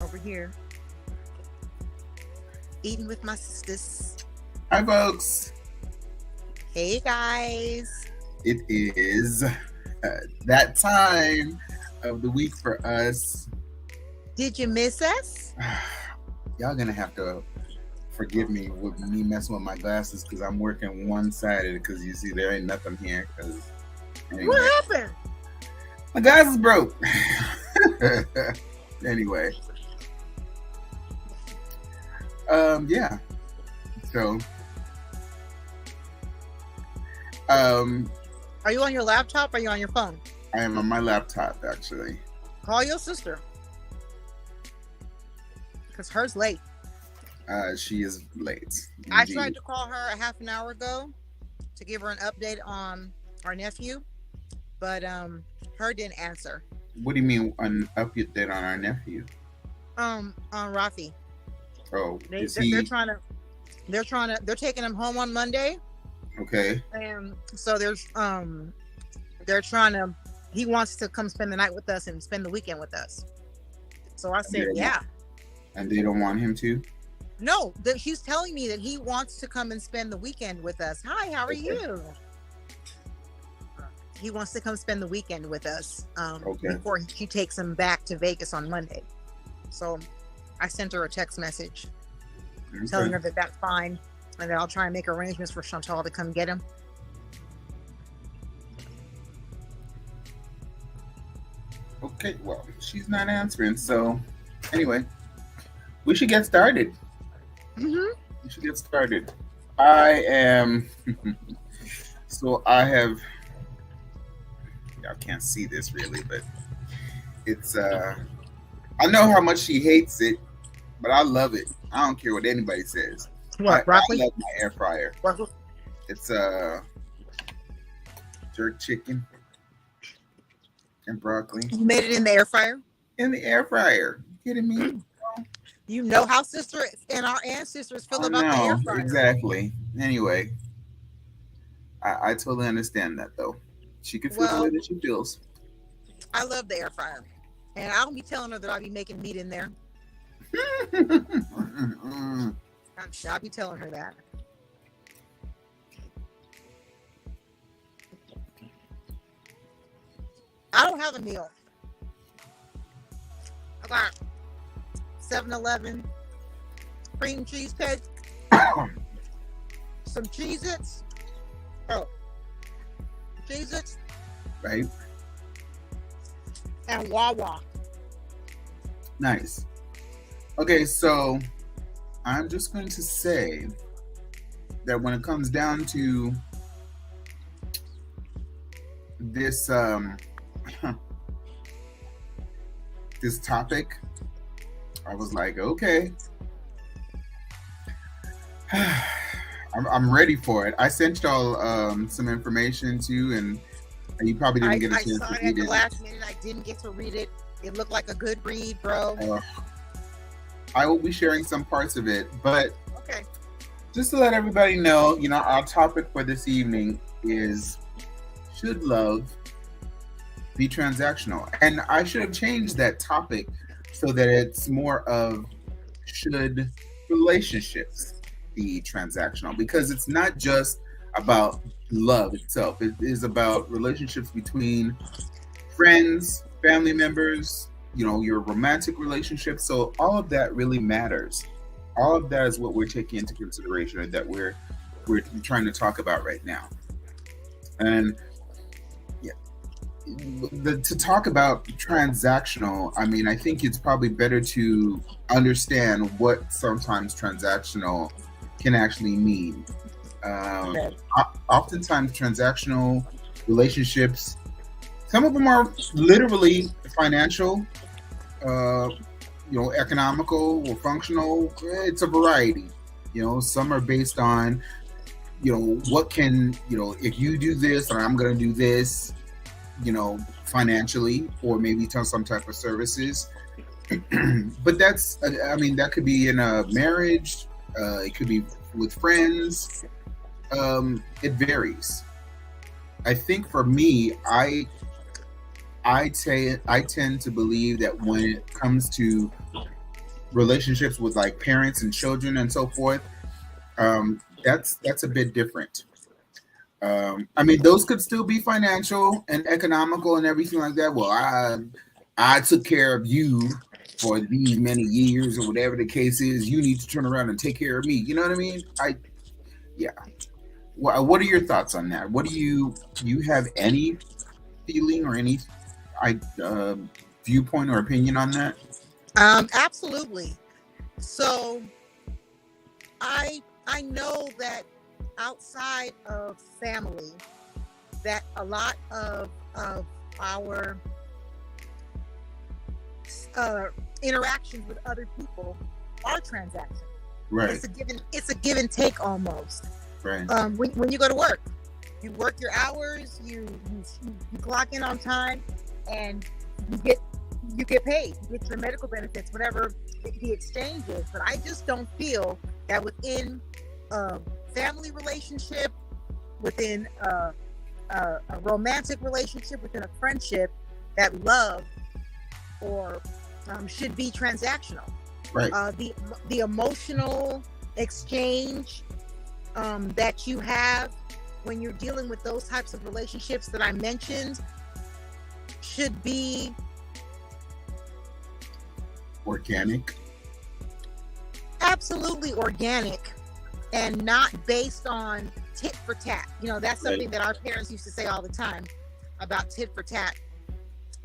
over here eating with my sisters. Hi, folks. Hey guys. It is that time of the week for us. Did you miss us? Y'all gonna have to forgive me with me messing with my glasses because I'm working one-sided because you see there ain't nothing here. Anyway, What happened? my glasses broke. Anyway. Yeah. So Are you on your laptop or are you on your phone? I am on my laptop actually. Call your sister. Because hers late. She is late. I Indeed. tried to call her a half an hour ago to give her an update on our nephew, but her didn't answer. What do you mean an update on our nephew? On Rafi. Oh, They're taking him home on Monday. Okay. And so he wants to come spend the night with us and spend the weekend with us. So I said, yeah. And they don't want him to? No, he's telling me that he wants to come and spend the weekend with us. Hi, how are you? He wants to come spend the weekend with us before she takes him back to Vegas on Monday. So I sent her a text message telling her that that's fine and that I'll try and make arrangements for Chantal to come get him. Okay, well, she's not answering. So anyway, we should get started. Mm-hmm. We should get started. I am... So I have... Y'all can't see this really, but it's... I know how much she hates it, but I love it. I don't care what anybody says. What, broccoli? I love my air fryer. Broccoli? It's jerk chicken and broccoli. You made it in the air fryer? In the air fryer. You kidding me? You know how sister and our ancestors feel about the air fryer. Exactly. Anyway, I totally understand that though. She can feel the way that she feels. I love the air fryer. And I'll be telling her that I'll be making meat in there. I'll be telling her that. I don't have a meal. I got 7-Eleven cream cheese cake, some Cheez-Its. Cheez-Its. Right. And Wawa. Nice. Okay, so I'm just going to say that when it comes down to this this topic, I was like, okay, I'm ready for it. I sent y'all some information too, and you probably didn't get a chance to read it. I saw it at the last minute. I didn't get to read it. It looked like a good read, bro. I will be sharing some parts of it, but okay. Just to let everybody know, our topic for this evening is, should love be transactional? And I should have changed that topic so that it's more of, should relationships be transactional? Because it's not just about love itself. It is about relationships between friends, family members, your romantic relationships. So all of that really matters. All of that is what we're taking into consideration and that we're trying to talk about right now. And to talk about transactional, I think it's probably better to understand what sometimes transactional can actually mean. Oftentimes transactional relationships, some of them are literally financial, economical or functional. It's a variety. Some are based on, what can, if you do this, or I'm going to do this, financially, or maybe some type of services. But that's, that could be in a marriage. It could be with friends. It varies. I think for me, I tend to believe that when it comes to relationships with like parents and children and so forth, that's a bit different. I mean, those could still be financial and economical and everything like that. Well, I took care of you for these many years or whatever the case is. You need to turn around and take care of me. You know what I mean? Yeah. What are your thoughts on that? What do you have any feeling or any viewpoint or opinion on that? Absolutely. So I know that outside of family, that a lot of our interactions with other people are transactions. Right. It's a give and take almost. Right. When you go to work, you work your hours, you clock in on time, and you get paid. You get your medical benefits, whatever the exchange is. But I just don't feel that within a family relationship, within a romantic relationship, within a friendship, that love or should be transactional. Right. The emotional exchange that you have when you're dealing with those types of relationships that I mentioned should be organic. Absolutely organic, and not based on tit for tat. You know, that's something that our parents used to say all the time about tit for tat.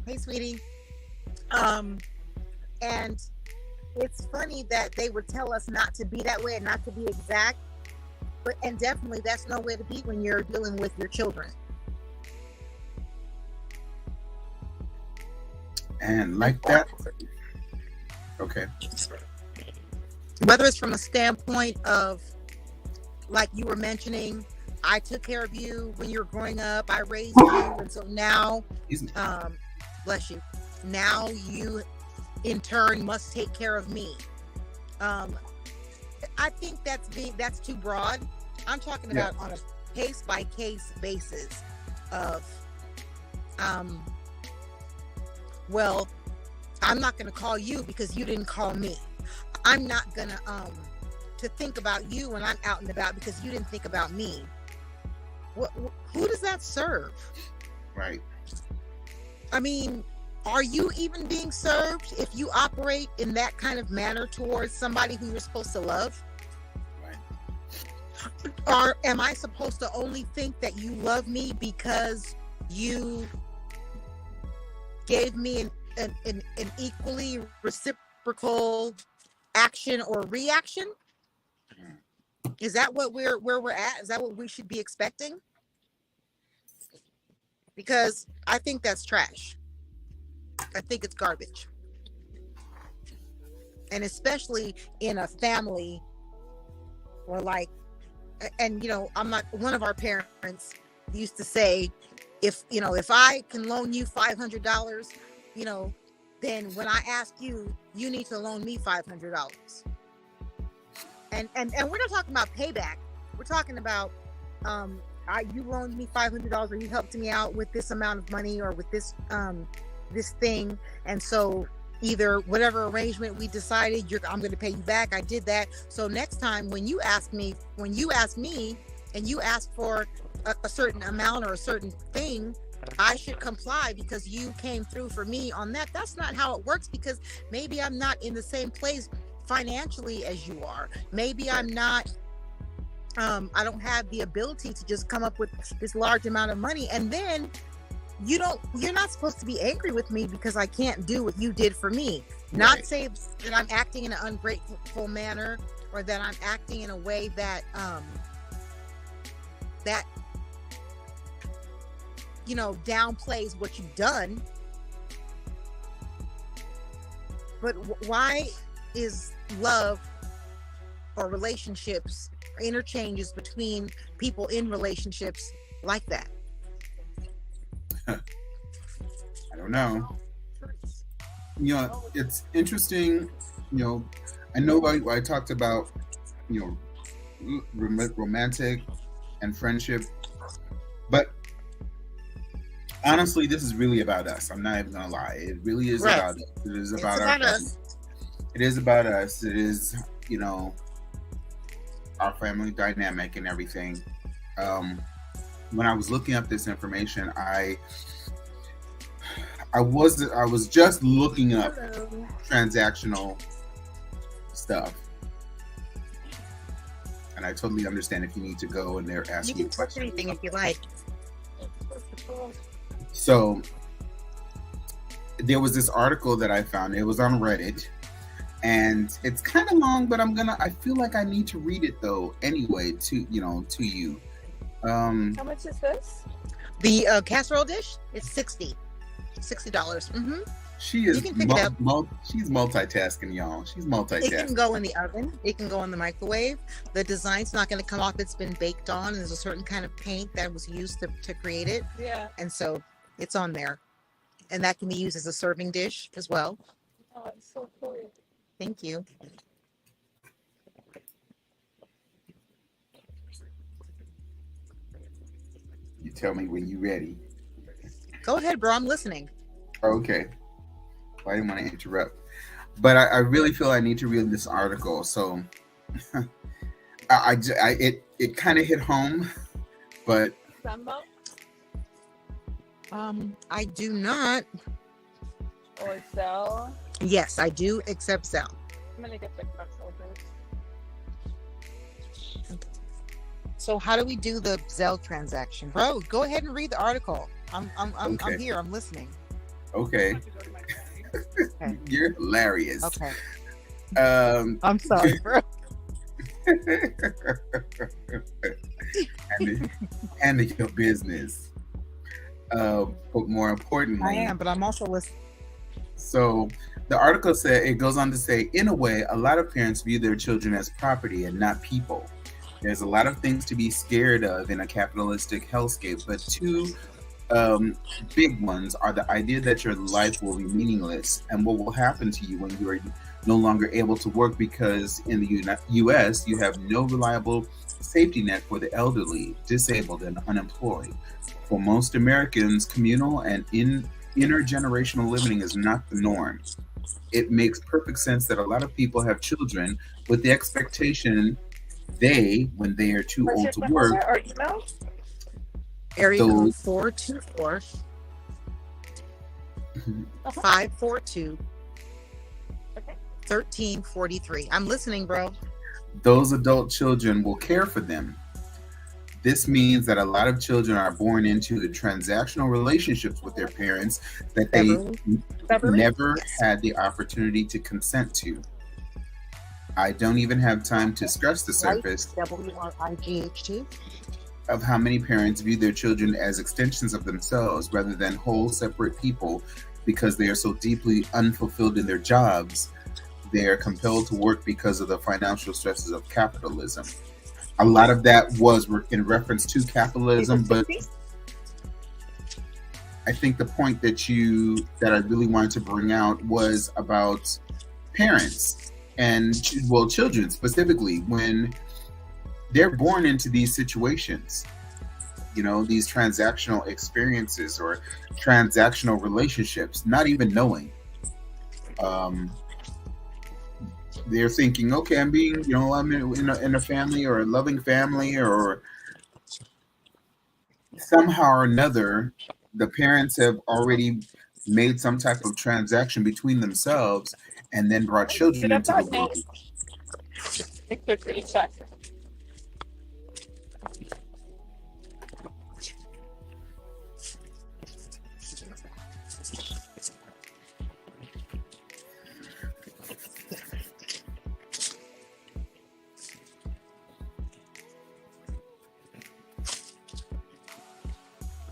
Hey, sweetie. And it's funny that they would tell us not to be that way and not to be exact, and definitely that's no way to be when you're dealing with your children. And like that, okay. Whether it's from a standpoint of, like you were mentioning, I took care of you when you were growing up, I raised you, and so now, bless you, now you in turn must take care of me. I think that's too broad. I'm talking about on a case by case basis of, well, I'm not going to call you because you didn't call me. I'm not going to think about you when I'm out and about because you didn't think about me. Who does that serve? Right. I mean, are you even being served if you operate in that kind of manner towards somebody who you're supposed to love? Right. Or am I supposed to only think that you love me because you gave me an equally reciprocal action or reaction? Is that where we're at? Is that what we should be expecting? Because I think that's trash. I think it's garbage. And especially in a family or like, and you know, I'm not, one of our parents used to say, if I can loan you $500, then when I ask you, you need to loan me $500. And we're not talking about payback. We're talking about, you loaned me $500 or you helped me out with this amount of money or with this thing, and so either whatever arrangement we decided, I'm going to pay you back. I did that. So next time when you ask me and you ask for a certain amount or a certain thing, I should comply because you came through for me on that. That's not how it works, because maybe I'm not in the same place financially as you are. Maybe I'm not, I don't have the ability to just come up with this large amount of money, and then you're not supposed to be angry with me because I can't do what you did for me. Right. Not say that I'm acting in an ungrateful manner or that I'm acting in a way that downplays what you've done. But why is love or relationships or interchanges between people in relationships like that? I don't know. It's interesting. I know I talked about, romantic and friendship, but honestly, this is really about us. I'm not even gonna lie. It really is about us. It is about our family. It is about us. It is, our family dynamic and everything. When I was looking up this information, I was just looking up transactional stuff, and I totally understand if you need to go and they're asking you questions. Anything if you like. So there was this article that I found. It was on Reddit, and it's kind of long, but I feel like I need to read it though anyway to you. How much is this? The casserole dish is $60. Mm-hmm. She is. She's multitasking, y'all. She's multitasking. It can go in the oven. It can go in the microwave. The design's not going to come off. It's been baked on. There's a certain kind of paint that was used to create it. Yeah. And so it's on there, and that can be used as a serving dish as well. Oh, it's so cool. Thank you. You tell me when you're ready. Go ahead, bro. I'm listening. Okay. Well, I didn't want to interrupt, but I really feel I need to read this article. So it kind of hit home, but I do not. Or Zelle? Yes, I do accept Zelle. I'm gonna get the $6 So how do we do the Zelle transaction, bro? Go ahead and read the article. I'm here. I'm listening. Okay. Okay. You're hilarious. Okay. I'm sorry, bro. Handle your business. But more importantly, I am, but I'm also listening. So the article said, it goes on to say, in a way, a lot of parents view their children as property and not people. There's a lot of things to be scared of in a capitalistic hellscape, but two big ones are the idea that your life will be meaningless and what will happen to you when you are no longer able to work, because in the U.S. you have no reliable safety net for the elderly, disabled, and unemployed. For most Americans, communal and intergenerational living is not the norm. It makes perfect sense that a lot of people have children with the expectation when they are too old to work. Or email? Area code 424 542 1343. I'm listening, bro. Those adult children will care for them. This means that a lot of children are born into the transactional relationships with their parents that they never had the opportunity to consent to. I don't even have time to scratch the surface WRIGHT of how many parents view their children as extensions of themselves rather than whole separate people, because they are so deeply unfulfilled in their jobs. They are compelled to work because of the financial stresses of capitalism. A lot of that was in reference to capitalism, but I think the point that I really wanted to bring out was about parents and children specifically, when they're born into these situations, these transactional experiences or transactional relationships, not even knowing. They're thinking, okay, I'm being, I'm in a family or a loving family, or somehow or another, the parents have already made some type of transaction between themselves and then brought children into the world.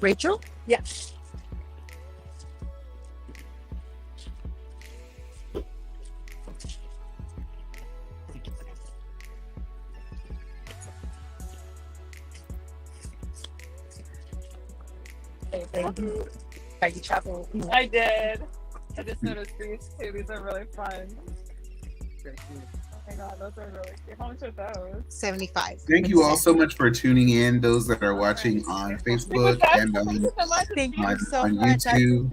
Rachel? Yes. Thank you. I did. I just noticed these too. These are really fun. Oh my god, those are really cute. How much are those? 75. Thank you all so much for tuning in. Those that are watching on Facebook and on YouTube.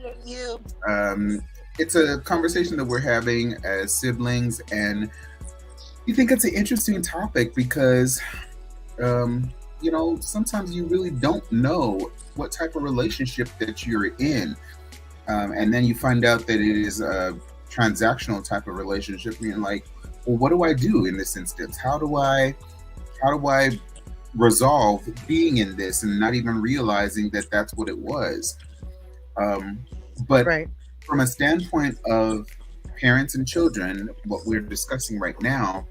it's a conversation that we're having as siblings, and you think it's an interesting topic because, sometimes you really don't know what type of relationship that you're in, and then you find out that it is a transactional type of relationship, and you're like, well, what do I do in this instance? How do I resolve being in this and not even realizing that that's what it was? But Right. from a standpoint of parents and children, what we're discussing right now,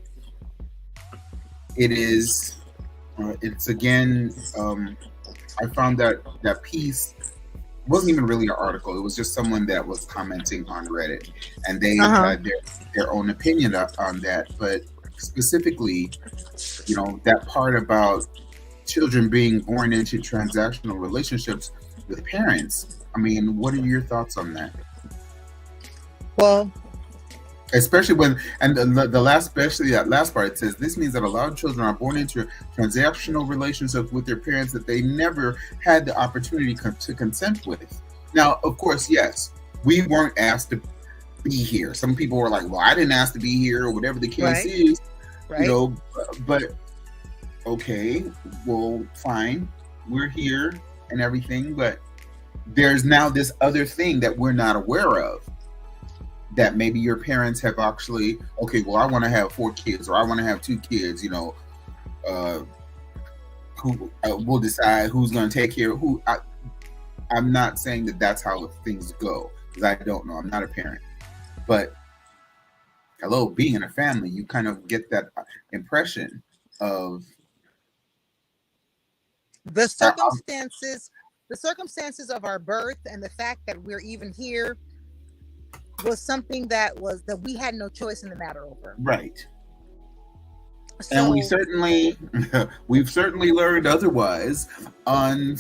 it's again, I found that piece wasn't even really an article. It was just someone that was commenting on Reddit, and they had their own opinion on that. But specifically, that part about children being born into transactional relationships with parents. I mean, what are your thoughts on that? Well, especially when, and the last, especially that last part, it says this means that a lot of children are born into transactional relationships with their parents that they never had the opportunity to consent with. Now, of course, yes, we weren't asked to be here. Some people were like, well, I didn't ask to be here, or whatever the case is, but okay, well, fine, we're here and everything, but there's now this other thing that we're not aware of, that maybe your parents have actually, okay, well, I want to have 4 kids, or I want to have 2 kids, who will decide who's going to take care of who. I'm not saying that that's how things go, because I don't know. I'm not a parent. But, hello, being in a family, you kind of get that impression of the circumstances of our birth, and the fact that we're even here was something that we had no choice in the matter over. Right. So, and we've certainly learned otherwise on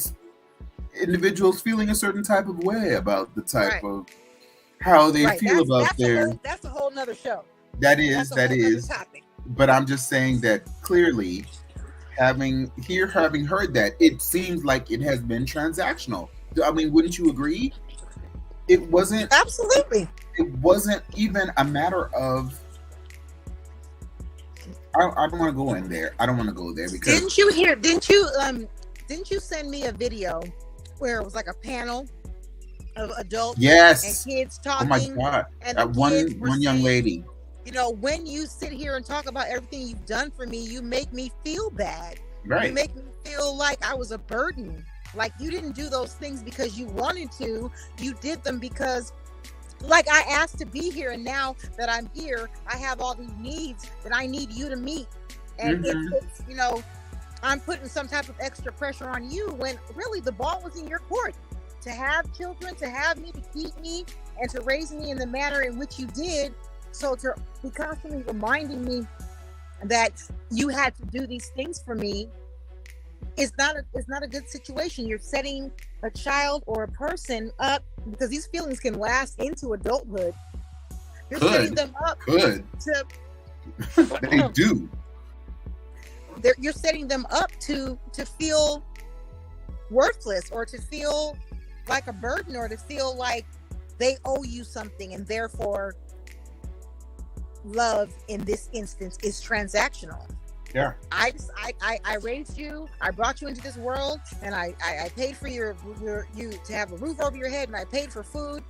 individuals feeling a certain type of way about the type of how they feel about that's a whole nother show. That is topic. But I'm just saying that clearly, having heard that, it seems like it has been transactional. I mean, wouldn't you agree? It wasn't. Absolutely. It wasn't even a matter of. I don't want to go in there. I don't want to go there because. Didn't you send me a video where it was like a panel of adults and kids talking? Oh my God! And that one young lady. When you sit here and talk about everything you've done for me, you make me feel bad. Right. You make me feel like I was a burden. Like you didn't do those things because you wanted to. You did them because, like, I asked to be here, and now that I'm here, I have all these needs that I need you to meet. And it's I'm putting some type of extra pressure on you when really the ball was in your court. To have children, to have me, to keep me, and to raise me in the manner in which you did. So to be constantly reminding me that you had to do these things for me is not a good situation. You're setting a child or a person up, because these feelings can last into adulthood. Setting them up to they do. You're setting them up to feel worthless, or to feel like a burden, or to feel like they owe you something, and therefore love in this instance is transactional. Yeah. I raised you, I brought you into this world, and I paid for you to have a roof over your head, and I paid for food,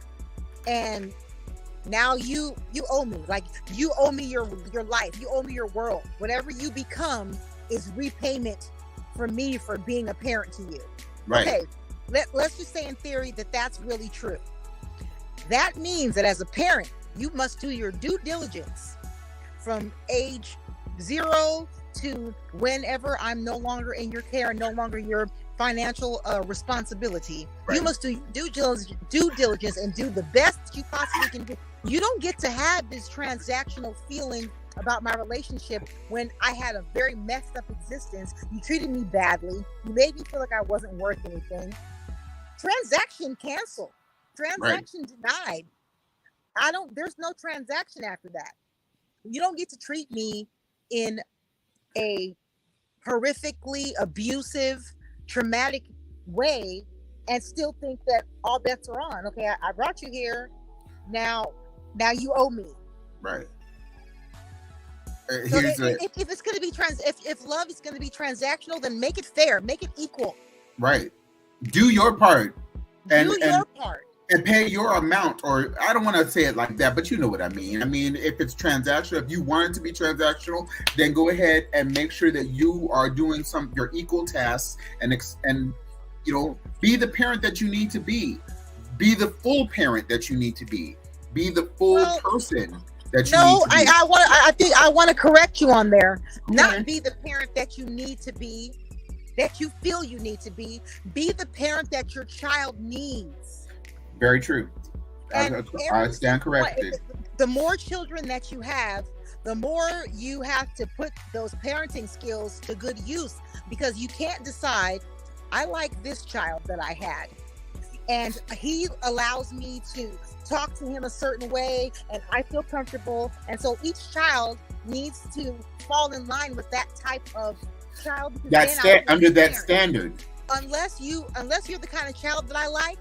and now you owe me. Like, you owe me your life, you owe me your world. Whatever you become is repayment for me for being a parent to you. Right. Okay, let's just say in theory that that's really true. That means that as a parent, you must do your due diligence from age 0 to whenever I'm no longer in your care and no longer your financial responsibility. Right. You must do due diligence and do the best that you possibly can do. You don't get to have this transactional feeling about my relationship when I had a very messed up existence. You treated me badly. You made me feel like I wasn't worth anything. Transaction canceled. Transaction denied. There's no transaction after that. You don't get to treat me in a horrifically abusive, traumatic way and still think that all bets are on. Okay, I brought you here. Now you owe me. Right. So if it's going to be if love is going to be transactional, then make it fair, make it equal. Right. Do your part. Do your part. And pay your amount, or I don't want to say it like that, but you know what I mean. I mean, if it's transactional, if you want it to be transactional, then go ahead and make sure that you are doing your equal tasks and you know, be the parent that you need to be the full parent that you need to be the full person that you need to be. I want to correct you on there. Not be the parent that you need to be, that you feel you need to be the parent that your child needs. Very true. I stand corrected. The more children that you have, the more you have to put those parenting skills to good use, because you can't decide, I like this child that I had, and he allows me to talk to him a certain way, and I feel comfortable. And so each child needs to fall in line with that type of child. Under that standard. Unless you're the kind of child that I like,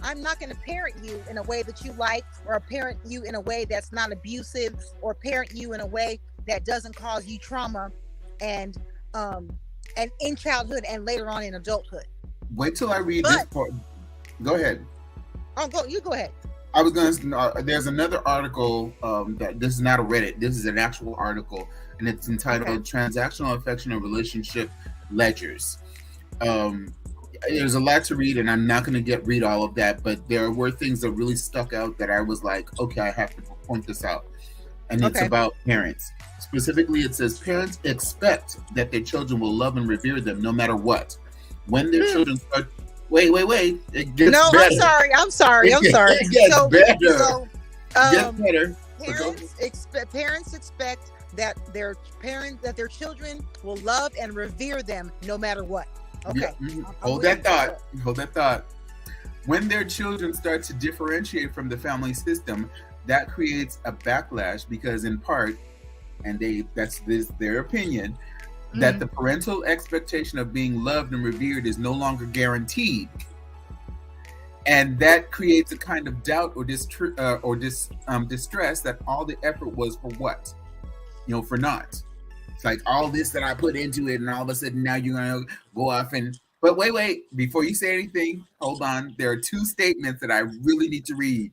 I'm not going to parent you in a way that you like, or parent you in a way that's not abusive, or parent you in a way that doesn't cause you trauma and in childhood and later on in adulthood. Wait till I read this part. Go ahead. You go ahead. I was going to, there's another article that this is not a Reddit. This is an actual article, and it's entitled Transactional Affection and Relationship Ledgers. There's a lot to read, and I'm not going to read all of that, but there were things that really stuck out that I was like, okay, I have to point this out. And it's about parents. Specifically, it says parents expect that their children will love and revere them no matter what. When their children start... Wait. It gets better. I'm sorry. It gets better. Parents expect that their children will love and revere them no matter what. Okay. Yeah. Hold that thought. When their children start to differentiate from the family system, that creates a backlash, because in part, and that's their opinion, that the parental expectation of being loved and revered is no longer guaranteed. And that creates a kind of doubt or distress that all the effort was for what? For naught. It's like all this that I put into it, and all of a sudden now you're going to go off and... But wait, before you say anything, hold on. There are two statements that I really need to read.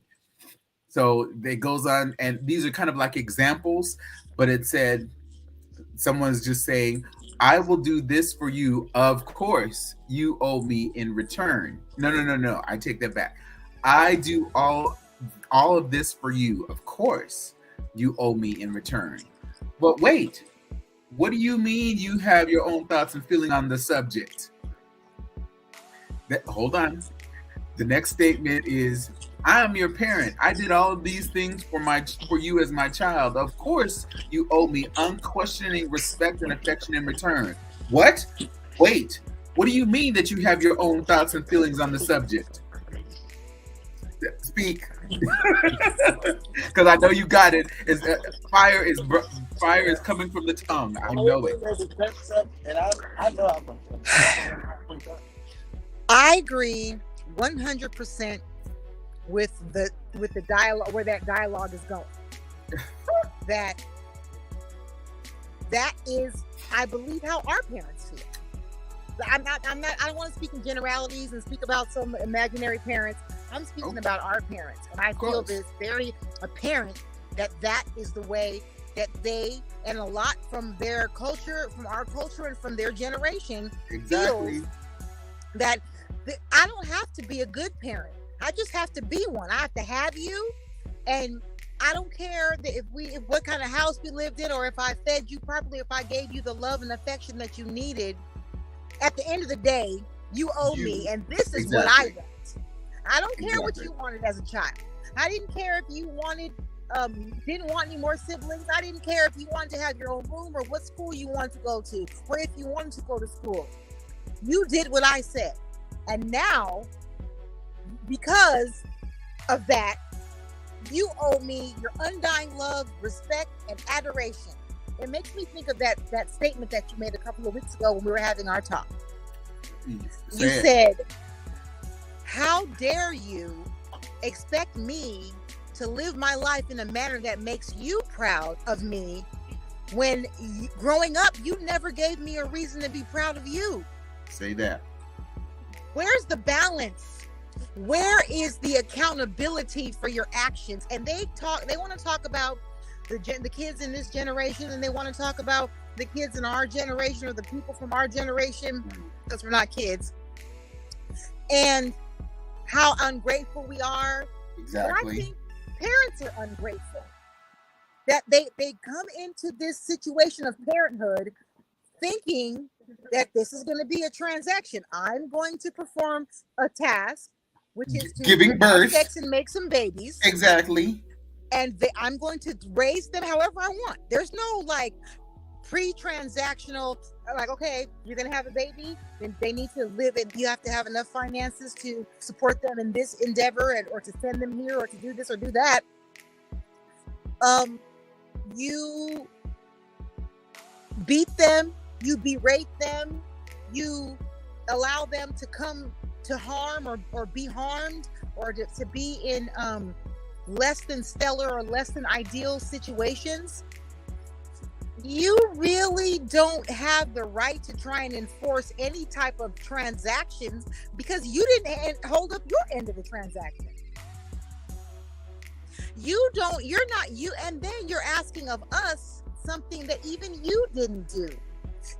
So it goes on, and these are kind of like examples, but it said, someone's just saying, I will do this for you. Of course, you owe me in return. No. I take that back. I do all of this for you. Of course, you owe me in return. But wait, what do you mean you have your own thoughts and feeling on the subject? Hold on. The next statement is, I am your parent. I did all of these things for you as my child. Of course, you owe me unquestioning respect and affection in return. What? Wait, what do you mean that you have your own thoughts and feelings on the subject? Speak. Because I know you got it. Fire is coming from the tongue. I know it. I agree 100% with the dialogue, where that dialogue is going. that is, I believe, how our parents feel. I don't want to speak in generalities and speak about some imaginary parents. I'm speaking about our parents, and I feel this very apparent that is the way that they, and a lot from their culture, from our culture, and from their generation, feels that I don't have to be a good parent. I just have to be one. I have to have you, and I don't care that if what kind of house we lived in, or if I fed you properly, if I gave you the love and affection that you needed. At the end of the day, you owe me, and this is what I want. I don't care what you wanted as a child. I didn't care if you didn't want any more siblings. I didn't care if you wanted to have your own room, or what school you wanted to go to, or if you wanted to go to school. You did what I said. And now, because of that, you owe me your undying love, respect, and adoration. It makes me think of that statement that you made a couple of weeks ago when we were having our talk. You said, how dare you expect me to live my life in a manner that makes you proud of me when growing up, you never gave me a reason to be proud of you. Say that. Where's the balance? Where is the accountability for your actions? And they want to talk about the kids in this generation, and they want to talk about the kids in our generation or the people from our generation, because we're not kids, and how ungrateful we are. Exactly. But I think parents are ungrateful. That they come into this situation of parenthood thinking that this is going to be a transaction. I'm going to perform a task, which is to giving birth, sex, and make some babies. Exactly. And I'm going to raise them however I want. There's no like pre-transactional, like, okay, you're going to have a baby, then they need to live and you have to have enough finances to support them in this endeavor, or to send them here, or to do this or do that. You beat them, you berate them, you allow them to come to harm or be harmed, or to be in less than stellar or less than ideal situations. You really don't have the right to try and enforce any type of transactions, because you didn't hold up your end of the transaction. And then you're asking of us something that even you didn't do.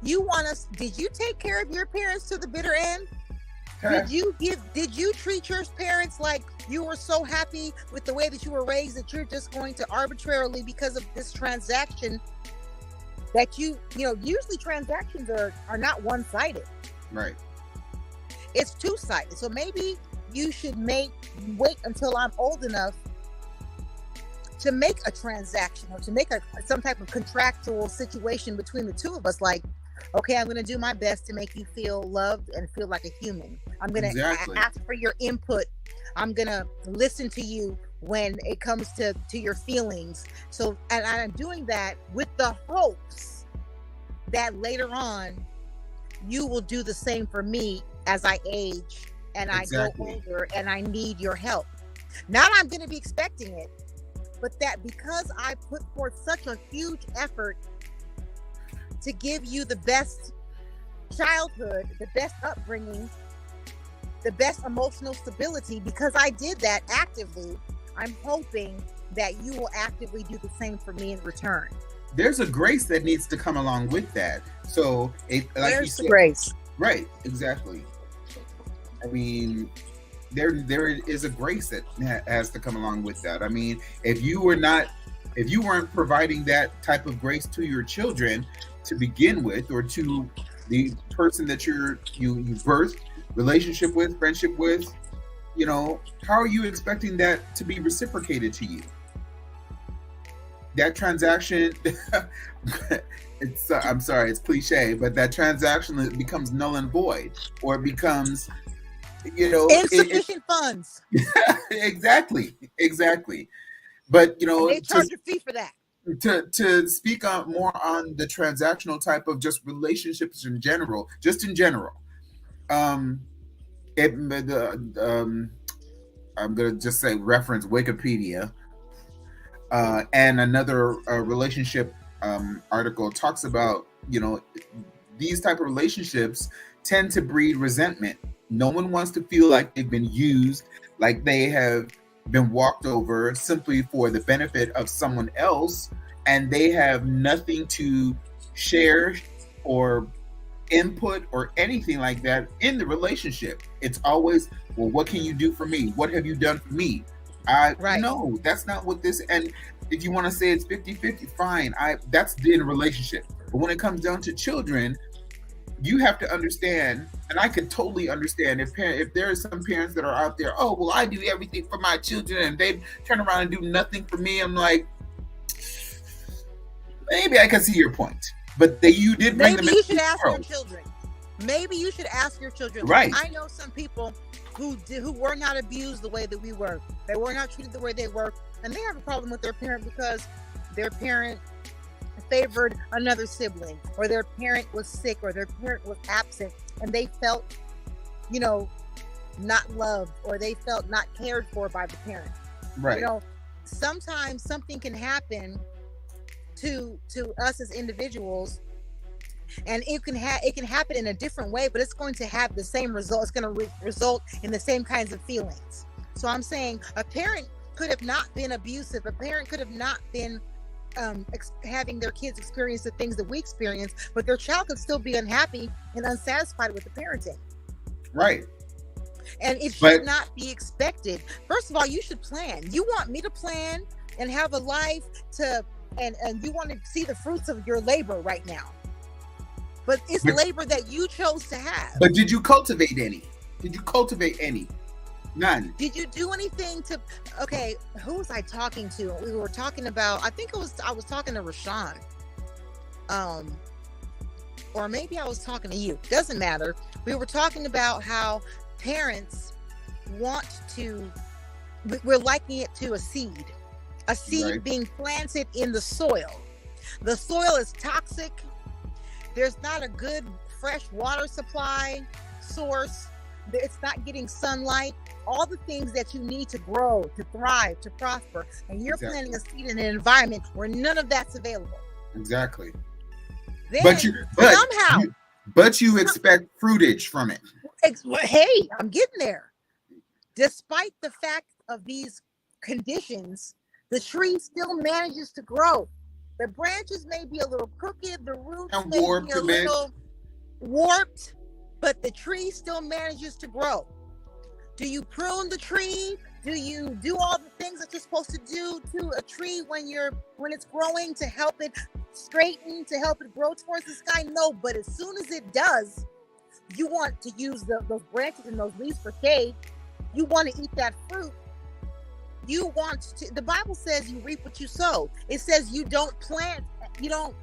Did you take care of your parents to the bitter end? Did you treat your parents like you were so happy with the way that you were raised that you're just going to arbitrarily, because of this transaction, that usually transactions are not one-sided. Right. It's two-sided. So maybe you should wait until I'm old enough to make a transaction, or to make some type of contractual situation between the two of us. Like, okay, I'm going to do my best to make you feel loved and feel like a human. I'm going to ask for your input. I'm going to listen to you when it comes to your feelings. So, and I'm doing that with the hopes that later on you will do the same for me as I age and I go older and I need your help. Not I'm going to be expecting it, but that because I put forth such a huge effort to give you the best childhood, the best upbringing, the best emotional stability, because I did that actively, I'm hoping that you will actively do the same for me in return. There's a grace that needs to come along with that. So there's the grace. Right, exactly. I mean, there is a grace that has to come along with that. I mean, if you weren't providing that type of grace to your children to begin with, or to the person that you birthed, relationship with, friendship with, how are you expecting that to be reciprocated to you? That transaction, I'm sorry, it's cliche, but that transaction becomes null and void, or it becomes, insufficient funds. Exactly. But and they charge a fee for that. To speak more on the transactional type of just relationships in general, I'm gonna just say reference Wikipedia, and another relationship article talks about, these type of relationships tend to breed resentment. No one wants to feel like they've been used, like they have been walked over simply for the benefit of someone else, and they have nothing to share or input or anything like that in the relationship. It's always, well, what can you do for me? What have you done for me? No, that's not what this, and if you want to say it's 50-50, fine. That's in a relationship. But when it comes down to children, you have to understand, and I can totally understand if there are some parents that are out there, oh, well, I do everything for my children and they turn around and do nothing for me. I'm like, maybe I can see your point, but you did bring them. Maybe you should ask your children. Maybe you should ask your children. Right. I know some people who were not abused the way that we were. They were not treated the way they were, and they have a problem with their parent because their parent favored another sibling, or their parent was sick, or their parent was absent, and they felt, not loved, or they felt not cared for by the parent. Right. sometimes something can happen to us as individuals, and it can happen in a different way, but it's going to have the same result. It's going to result in the same kinds of feelings. So I'm saying a parent could have not been abusive. A parent could have not been having their kids experience the things that we experience, but their child could still be unhappy and unsatisfied with the parenting. Right. And it should not be expected. First of all, you should plan. You want me to plan and have a life and you want to see the fruits of your labor right now. But it's labor that you chose to have. But did you cultivate any? None. Did you do anything to? Okay, who was I talking to? We were talking about. I was talking to Rashawn, or maybe I was talking to you. Doesn't matter. We were talking about how parents want to. We're likening it to a seed right. being planted in the soil. The soil is toxic. There's not a good fresh water supply source. It's not getting sunlight. All the things that you need to grow, to thrive, to prosper, and you're planting a seed in an environment where none of that's available. Exactly. Then, but you expect fruitage from it. Hey, I'm getting there. Despite the fact of these conditions, the tree still manages to grow. The branches may be a little crooked, the roots may be a little warped, but the tree still manages to grow. Do you prune the tree? Do you do all the things that you're supposed to do to a tree when it's growing to help it straighten, to help it grow towards the sky? No, but as soon as it does, you want to use those branches and those leaves for shade. You want to eat that fruit. You want to. The Bible says you reap what you sow. It says you don't plant. You don't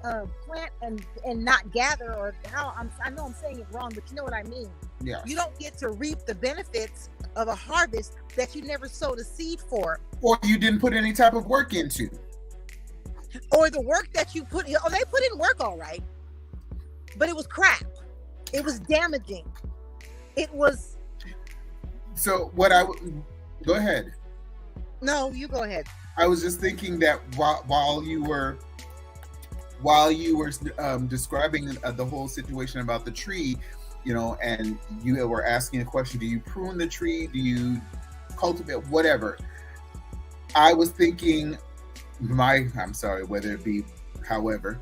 plant and not gather, or I know I'm saying it wrong, but you know what I mean. Yeah. You don't get to reap the benefits of a harvest that you never sowed a seed for, or you didn't put any type of work into, or the work that you put. Oh, they put in work, all right, but it was crap. It was damaging. It was. So go ahead. No, you go ahead. I was just thinking that while you were describing the whole situation about the tree, and you were asking a question: do you prune the tree? Do you cultivate? Whatever. I was thinking, whether it be, however,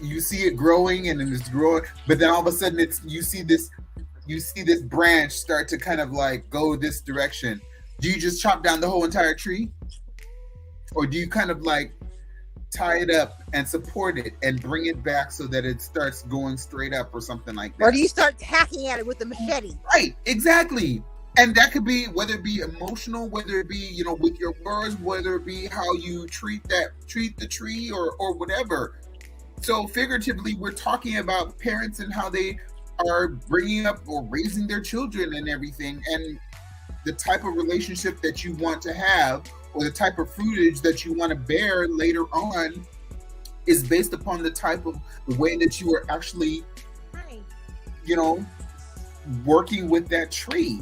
you see it growing and it's growing, but then all of a sudden you see this branch start to kind of like go this direction. Do you just chop down the whole entire tree? Or do you kind of like tie it up and support it and bring it back so that it starts going straight up or something like that? Or do you start hacking at it with the machete? Right, exactly. And that could be, whether it be emotional, whether it be, with your words, whether it be how you treat the tree or whatever. So figuratively, we're talking about parents and how they are bringing up or raising their children and everything, and the type of relationship that you want to have, or the type of fruitage that you want to bear later on, is based upon the way that you are actually, working with that tree.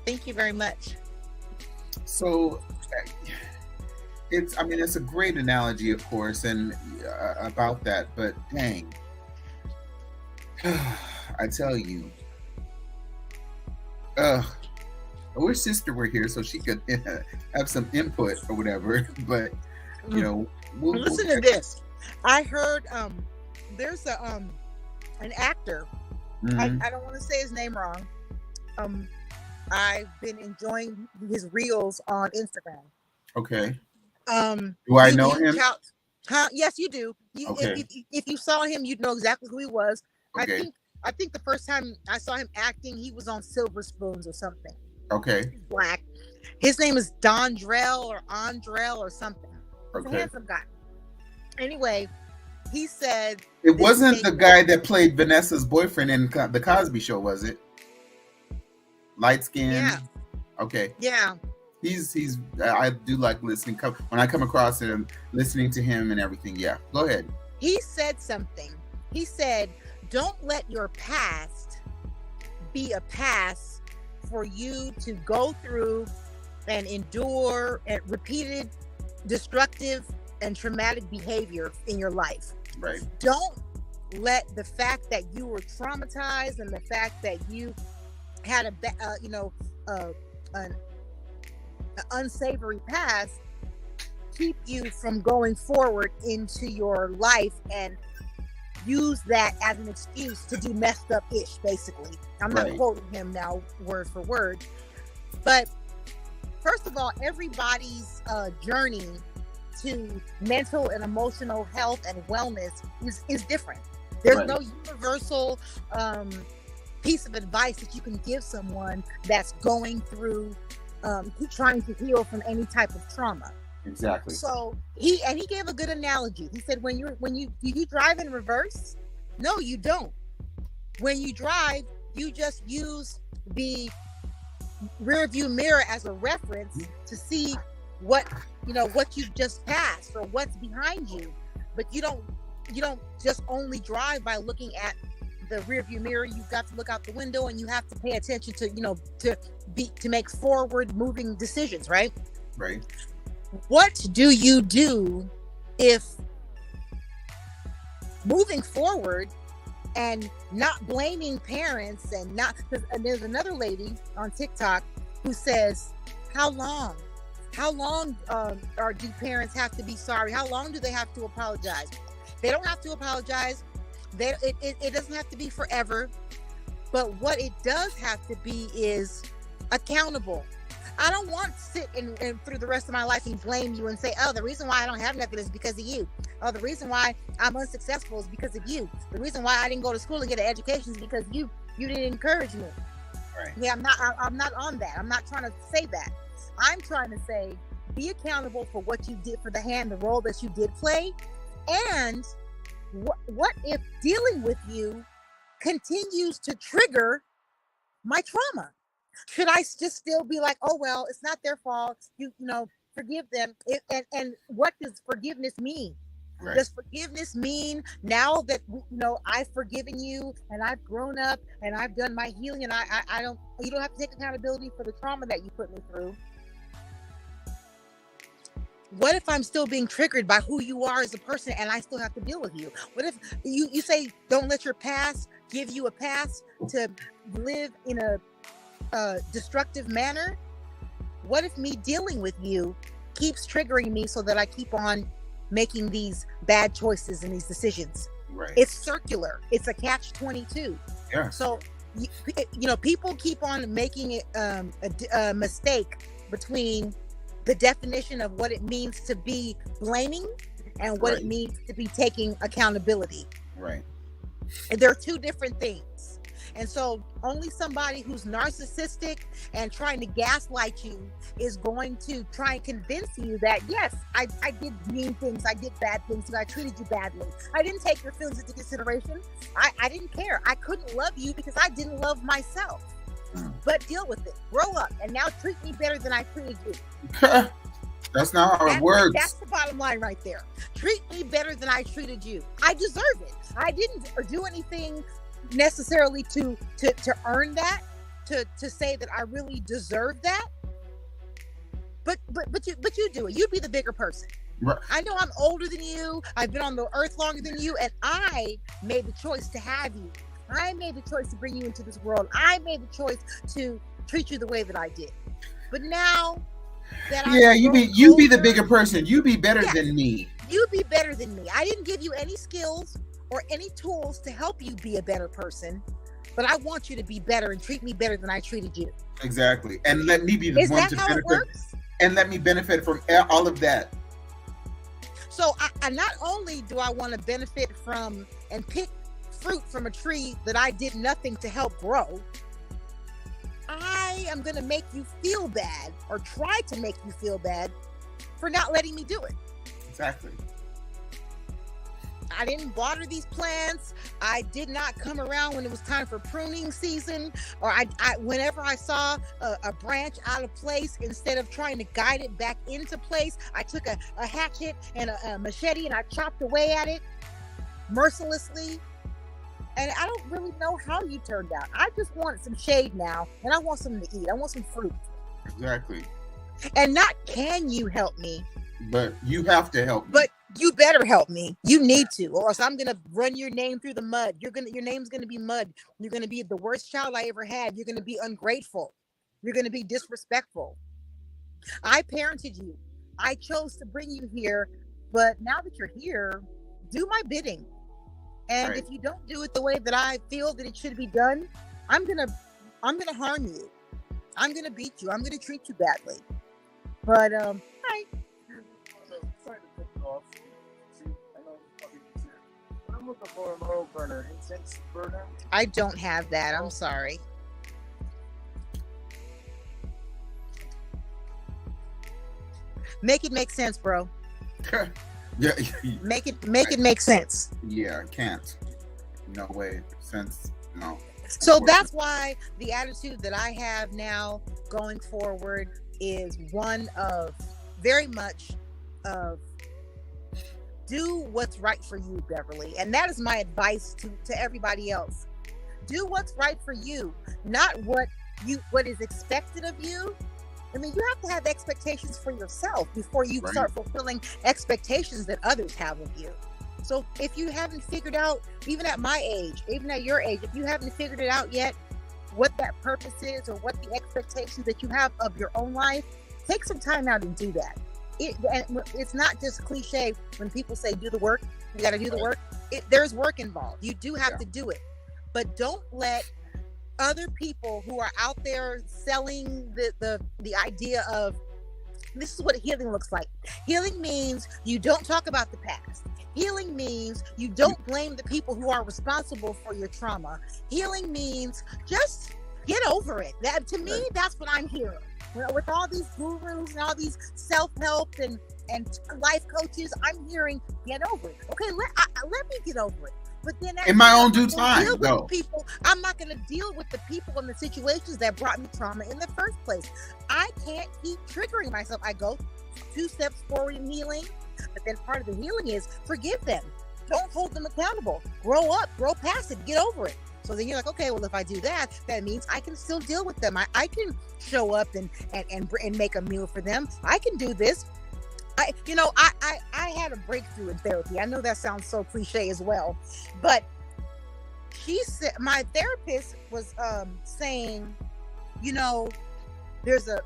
Thank you very much. So it's a great analogy, of course, and about that, but dang, I tell you, I wish sister were here so she could have some input or whatever, but we'll listen to this. I heard there's an actor. Mm-hmm. I don't want to say his name wrong. I've been enjoying his reels on Instagram. Okay. Do I know him? Yes, you do. Okay. If you saw him, you'd know exactly who he was. Okay. I think the first time I saw him acting, he was on Silver Spoons or something. Okay. He's black. His name is Dondrell or Andrell or something. He's a handsome guy. Anyway, he said it wasn't the guy that played Vanessa's boyfriend in the Cosby Show, was it? Light skin. Yeah. Okay. Yeah. He's I do like listening when I come across him, listening to him and everything. Yeah. Go ahead. He said something. He said, "Don't let your past be a pass for you to go through and endure and repeated destructive and traumatic behavior in your life. Right. Don't let the fact that you were traumatized and the fact that you had an unsavory past keep you from going forward into your life and use that as an excuse to do messed up ish, basically. I'm not quoting him now word for word, but first of all, everybody's journey to mental and emotional health and wellness is different. There's no universal piece of advice that you can give someone that's going through trying to heal from any type of trauma. Exactly. So he gave a good analogy. He said, do you drive in reverse? No, you don't. When you drive, you just use the rear view mirror as a reference to see what you've just passed or what's behind you. But you don't just only drive by looking at the rear view mirror. You've got to look out the window, and you have to pay attention to make forward moving decisions, right? Right. What do you do if moving forward and not blaming parents and there's another lady on TikTok who says, how long do parents have to be sorry? How long do they have to apologize? They don't have to apologize. It doesn't have to be forever. But what it does have to be is accountable. I don't want to sit and through the rest of my life and blame you and say, oh, the reason why I don't have nothing is because of you. Oh, the reason why I'm unsuccessful is because of you. The reason why I didn't go to school and get an education is because you didn't encourage me. Right. Yeah, I'm not on that. I'm not trying to say that. I'm trying to say, be accountable for what you did, for the role that you did play. And what if dealing with you continues to trigger my trauma? Should I just still be like, oh, well, it's not their fault. You forgive them. And what does forgiveness mean? Right. Does forgiveness mean now that, I've forgiven you and I've grown up and I've done my healing and you don't have to take accountability for the trauma that you put me through? What if I'm still being triggered by who you are as a person and I still have to deal with you? What if you say, don't let your past give you a pass to live in a destructive manner? What if me dealing with you keeps triggering me so that I keep on making these bad choices and these decisions? Right. It's circular. It's a catch-22. Yeah. So people keep on making it a mistake between the definition of what it means to be blaming and what it means to be taking accountability. Right. And they're two different things. And so only somebody who's narcissistic and trying to gaslight you is going to try and convince you that, yes, I did mean things. I did bad things. I treated you badly. I didn't take your feelings into consideration. I didn't care. I couldn't love you because I didn't love myself. But deal with it. Grow up. And now treat me better than I treated you. That's not how it works. That's the bottom line right there. Treat me better than I treated you. I deserve it. I didn't do anything necessarily to earn that, to say that I really deserve that. But you do it. You be the bigger person. Right. I know I'm older than you. I've been on the earth longer than you, and I made the choice to have you. I made the choice to bring you into this world. I made the choice to treat you the way that I did. But now that you be the bigger person. You be better than me. You be better than me. I didn't give you any skills or any tools to help you be a better person, but I want you to be better and treat me better than I treated you. Exactly. And let me be the one to benefit. And let me benefit from all of that. So I not only do I want to benefit from and pick fruit from a tree that I did nothing to help grow, I am going to make you feel bad or try to make you feel bad for not letting me do it. Exactly. I didn't water these plants. I did not come around when it was time for pruning season, or I whenever I saw a branch out of place, instead of trying to guide it back into place, I took a hatchet and a machete and I chopped away at it mercilessly. And I don't really know how you turned out. I just want some shade now, and I want something to eat. I want some fruit. Exactly. And not can you help me, but you have to help me. But you better help me. You need to, or else I'm gonna run your name through the mud. Your name's gonna be mud. You're gonna be the worst child I ever had. You're gonna be ungrateful. You're gonna be disrespectful. I parented you. I chose to bring you here, but now that you're here, do my bidding. And if you don't do it the way that I feel that it should be done, I'm gonna harm you. I'm gonna beat you. I'm gonna treat you badly. But hi. Sorry to cut you off. See, I know I'm looking for an oil burner, incense burner. I don't have that. I'm sorry. Make it make sense, bro. Yeah. Make it make sense. Yeah, I can't. No way. Sense. No. So that's why the attitude that I have now going forward is one of very much of do what's right for you, Beverly. And that is my advice to everybody else. Do what's right for you, not what is expected of you. I mean, you have to have expectations for yourself before you start fulfilling expectations that others have of you. So if you haven't figured out, even at my age, even at your age, if you haven't figured it out yet, what that purpose is or what the expectations that you have of your own life, take some time out and do that. It's not just cliche when people say do the work, you got to do the work. There's work involved. You do have to do it. But don't let other people who are out there selling the idea of this is what healing looks like. Healing means you don't talk about the past. Healing means you don't blame the people who are responsible for your trauma. Healing means just get over it. That to me, that's what I'm hearing. With all these gurus and all these self-help and life coaches, I'm hearing get over it. Okay, let me get over it. But then in my own due time, though. I'm not going to deal with the people and the situations that brought me trauma in the first place. I can't keep triggering myself. I go 2 steps forward in healing, but then part of the healing is forgive them. Don't hold them accountable. Grow up, grow past it, get over it. So then you're like, okay, well, if I do that, that means I can still deal with them. I can show up and make a meal for them. I can do this. I had a breakthrough in therapy. I know that sounds so cliche as well, but she said, my therapist was saying, there's a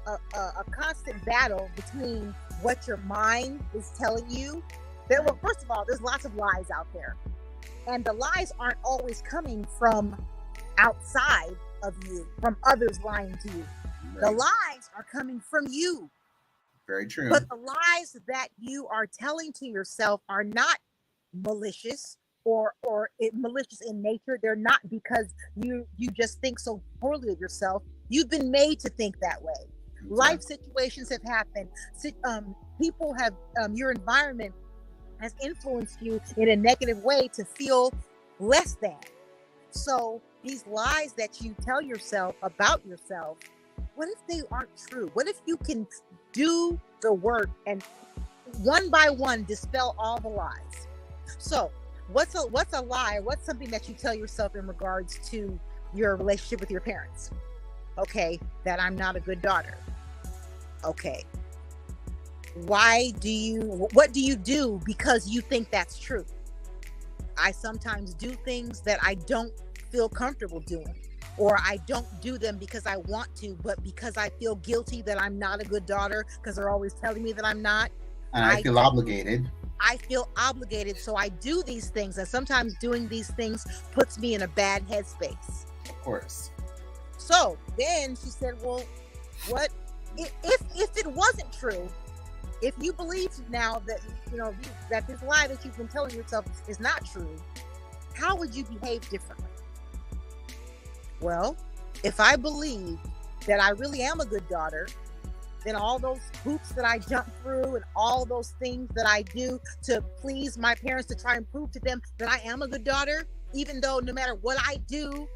constant battle between what your mind is telling you. Well, first of all, there's lots of lies out there, and the lies aren't always coming from outside of you, from others lying to you. Right. The lies are coming from you. Very true. But the lies that you are telling to yourself are not malicious or malicious in nature. They're not because you just think so poorly of yourself. You've been made to think that way. Exactly. Life situations have happened. People have, your environment has influenced you in a negative way to feel less than. So these lies that you tell yourself about yourself, what if they aren't true? What if you can do the work and one by one dispel all the lies? So what's a lie? What's something that you tell yourself in regards to your relationship with your parents? Okay, that I'm not a good daughter. Okay. What do you do because you think that's true? I sometimes do things that I don't feel comfortable doing, or I don't do them because I want to, but because I feel guilty that I'm not a good daughter because they're always telling me that I'm not. And I feel obligated. I feel obligated, so I do these things, and sometimes doing these things puts me in a bad headspace. Of course. So then she said, well, what if it wasn't true? If you believe now that, that this lie that you've been telling yourself is not true, how would you behave differently? Well, if I believe that I really am a good daughter, then all those hoops that I jump through and all those things that I do to please my parents, to try and prove to them that I am a good daughter, even though no matter what I do,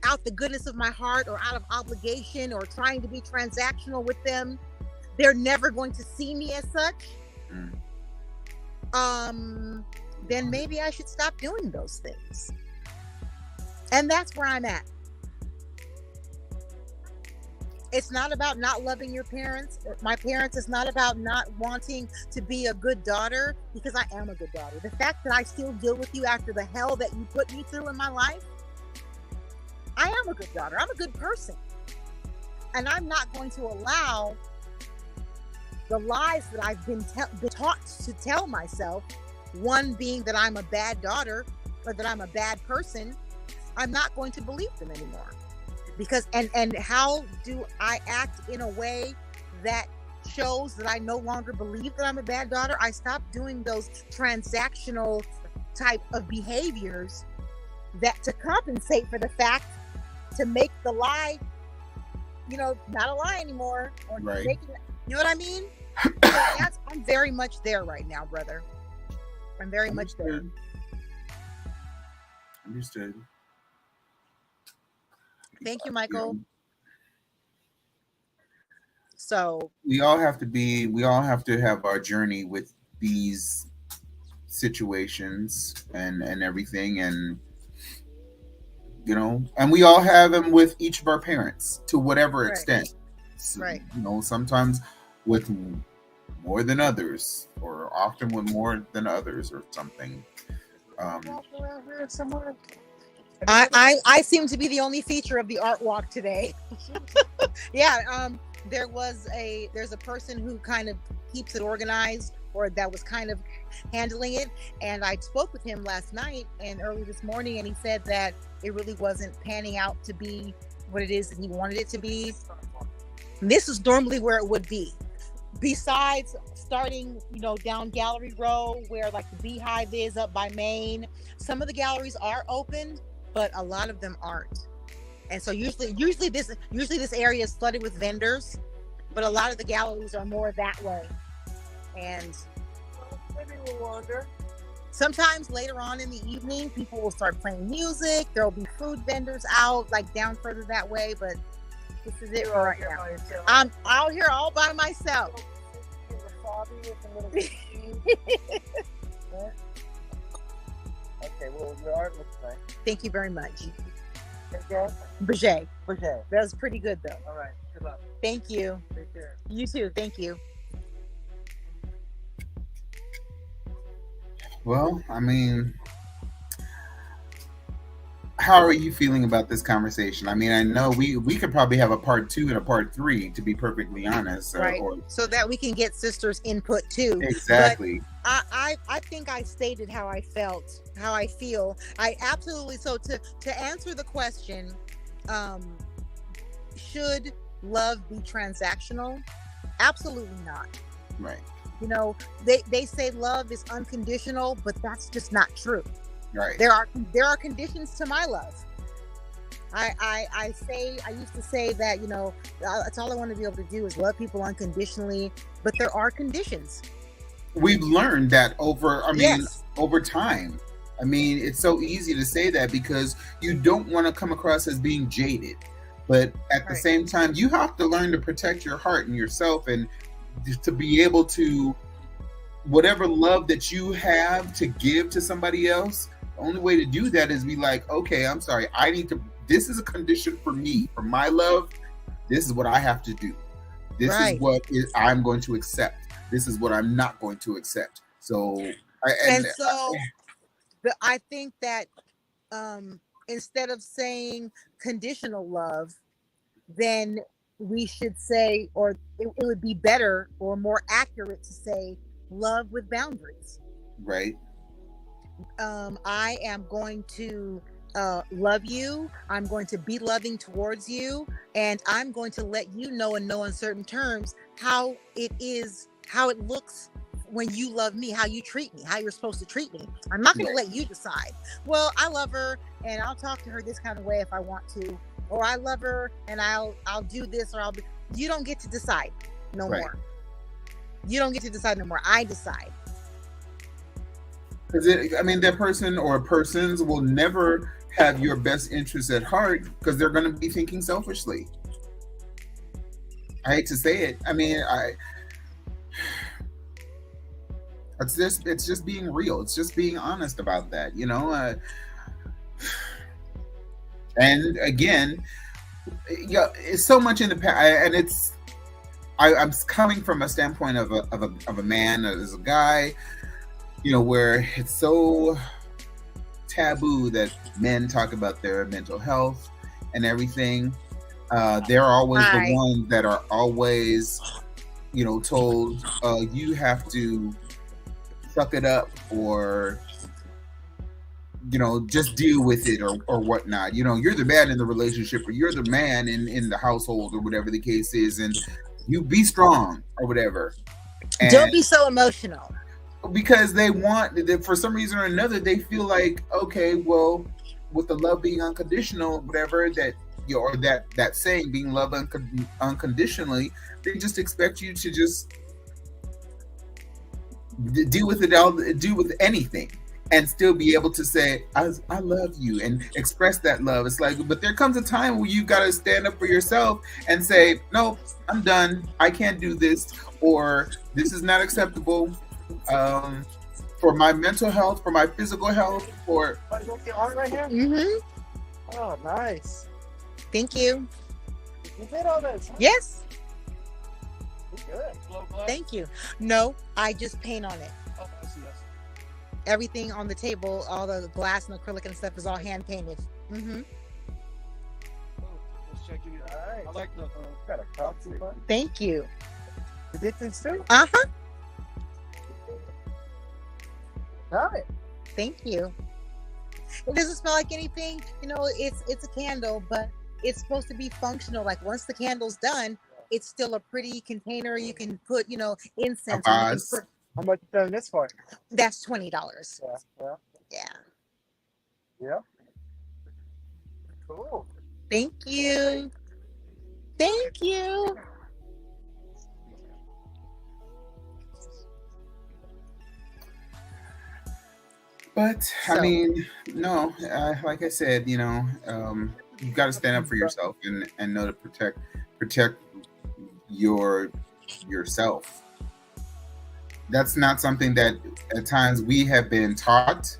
out the goodness of my heart or out of obligation or trying to be transactional with them, they're never going to see me as such. then maybe I should stop doing those things. And that's where I'm at. It's not about not loving your parents. My parents, is not about not wanting to be a good daughter, because I am a good daughter. The fact that I still deal with you after the hell that you put me through in my life, I am a good daughter. I'm a good person. And I'm not going to allow the lies that I've been taught to tell myself, one being that I'm a bad daughter or that I'm a bad person, I'm not going to believe them anymore. Because and how do I act in a way that shows that I no longer believe that I'm a bad daughter? I stopped doing those transactional type of behaviors that to compensate for the fact to make the lie, not a lie anymore, or right. Make it, you know what I mean? I'm very much there right now, brother. I'm very much there. Understood. Thank you, Michael. So we all have to have our journey with these situations and everything, and and we all have them with each of our parents to whatever extent. So, right. Sometimes with more than others, or often with more than others, or something. I seem to be the only feature of the art walk today. Yeah, there's a person who kind of keeps it organized, or that was kind of handling it, and I spoke with him last night and early this morning, and he said that it really wasn't panning out to be what it is that he wanted it to be. And this is normally where it would be, besides starting down Gallery Row, where like the Beehive is up by Maine. Some of the galleries are open, but a lot of them aren't. And so usually this area is flooded with vendors, but a lot of the galleries are more that way. And maybe we'll wander. Sometimes later on in the evening, people will start playing music. There'll be food vendors out, like down further that way, but this is it right now. I'm out here all by myself. Okay, well, your art looks nice. Thank you very much. Berger. That was pretty good, though. All right, good luck. Thank you. Take care. You too. Thank you. Well, I mean, how are you feeling about this conversation? I mean, I know we could probably have a part 2 and a part 3, to be perfectly honest. Right. So that we can get sisters' input too. Exactly. But I think I stated how I felt, how I feel. I absolutely, so to answer the question, should love be transactional? Absolutely not. Right. They say love is unconditional, but that's just not true. Right. There are conditions to my love. I used to say that, that's all I want to be able to do is love people unconditionally, but there are conditions. We've learned that over time. I mean, it's so easy to say that because you don't want to come across as being jaded, but at the same time, you have to learn to protect your heart and yourself, and to be able to, whatever love that you have to give to somebody else, the only way to do that is be like, okay, I'm sorry, this is a condition for me, for my love. This is what I have to do. This is what I'm going to accept. This is what I'm not going to accept. So, I think that instead of saying conditional love, then we should say, or it would be better or more accurate to say love with boundaries. Right. I am going to love you. I'm going to be loving towards you, and I'm going to let you know in no uncertain terms how it looks when you love me, how you treat me, how you're supposed to treat me. I'm not going to let you decide, well, I love her and I'll talk to her this kind of way if I want to, or I love her and I'll do this, or you don't get to decide no more. You don't get to decide no more. I decide. That person or persons will never have your best interests at heart, because they're going to be thinking selfishly. I hate to say it. It's just being real. It's just being honest about that, you know. And again, yeah, it's so much in the past, and I'm coming from a standpoint of a man, as a guy, you know, where it's so taboo that men talk about their mental health and everything. They're always the ones that are always, you know, told you have to suck it up, or, you know, just deal with it, or whatnot. You know, you're the man in the relationship, or you're the man in the household, or whatever the case is, and you be strong, or whatever. And don't be so emotional. Because they want, for some reason or another, they feel like, okay, well, with the love being unconditional, whatever, that, you know, or that saying, being loved unconditionally, they just expect you to just deal with anything, and still be able to say, I love you, and express that love. It's like, but there comes a time where you got to stand up for yourself and say, no, I'm done. I can't do this, or this is not acceptable, for my mental health, for my physical health, for... You got the art right here? Mm-hmm. Oh, nice. Thank you. You did all this? Huh? Yes. Good. Thank you. No, I just paint on it. Oh, I see. Everything on the table, all the glass and acrylic and stuff is all hand painted. Mm-hmm. Let's check it out. All right. I like the got a coffee button. Thank you. You did this too? Uh-huh. All right. Thank you. It doesn't smell like anything. You know, it's a candle, but it's supposed to be functional. Like, once the candle's done, it's still a pretty container. You can put, you know, incense. How much you done this for? That's $20. Yeah. Yeah. Cool. Thank you. Thank you. But I mean, no, like I said, you know, you've got to stand up for yourself, and know to protect yourself. That's not something that at times we have been taught.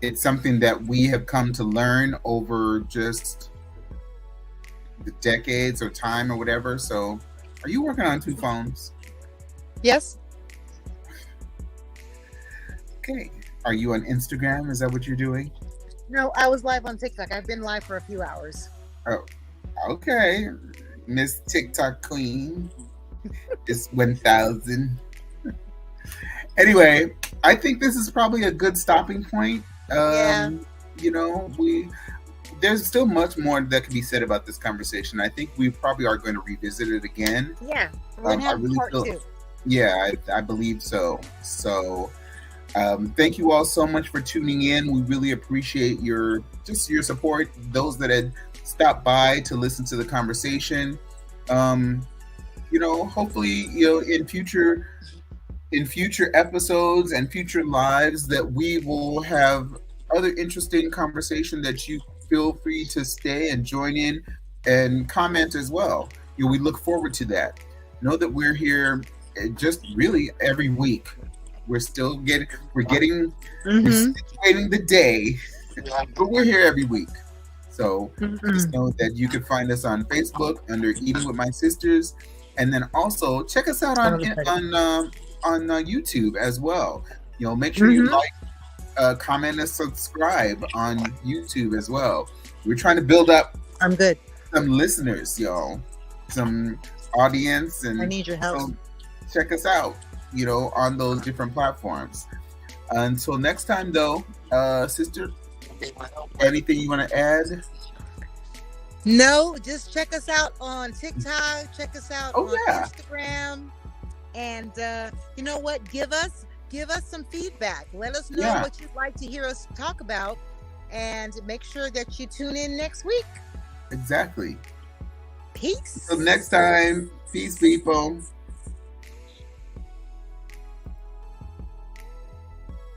It's something that we have come to learn over just the decades or time or whatever. So, are you working on 2 phones? Yes. Okay. Are you on Instagram? Is that what you're doing? No, I was live on TikTok. I've been live for a few hours. Oh, okay. Miss TikTok Queen is 1,000. Anyway, I think this is probably a good stopping point. Yeah. You know, there's still much more that can be said about this conversation. I think we probably are going to revisit it again. Yeah. We're gonna have part 2. Yeah, I believe so. So, thank you all so much for tuning in. We really appreciate your support. Those that had stopped by to listen to the conversation. You know, hopefully, you know, in future episodes and future lives, that we will have other interesting conversation that you feel free to stay and join in and comment as well. You know, we look forward to that. Know that we're here just really every week. We're situating the day, but we're here every week. So just know that you can find us on Facebook under Eating with My Sisters, and then also check us out on YouTube as well. You know, make sure you like, comment, and subscribe on YouTube as well. We're trying to build up. I'm good. Some listeners, y'all, some audience, and I need your help. So check us out, you know, on those different platforms. Until next time, though, sister, anything you want to add? No, just check us out on TikTok. Check us out on Instagram. And you know what? Give us some feedback. Let us know what you'd like to hear us talk about, and make sure that you tune in next week. Exactly. Peace. Till next time. Peace, people.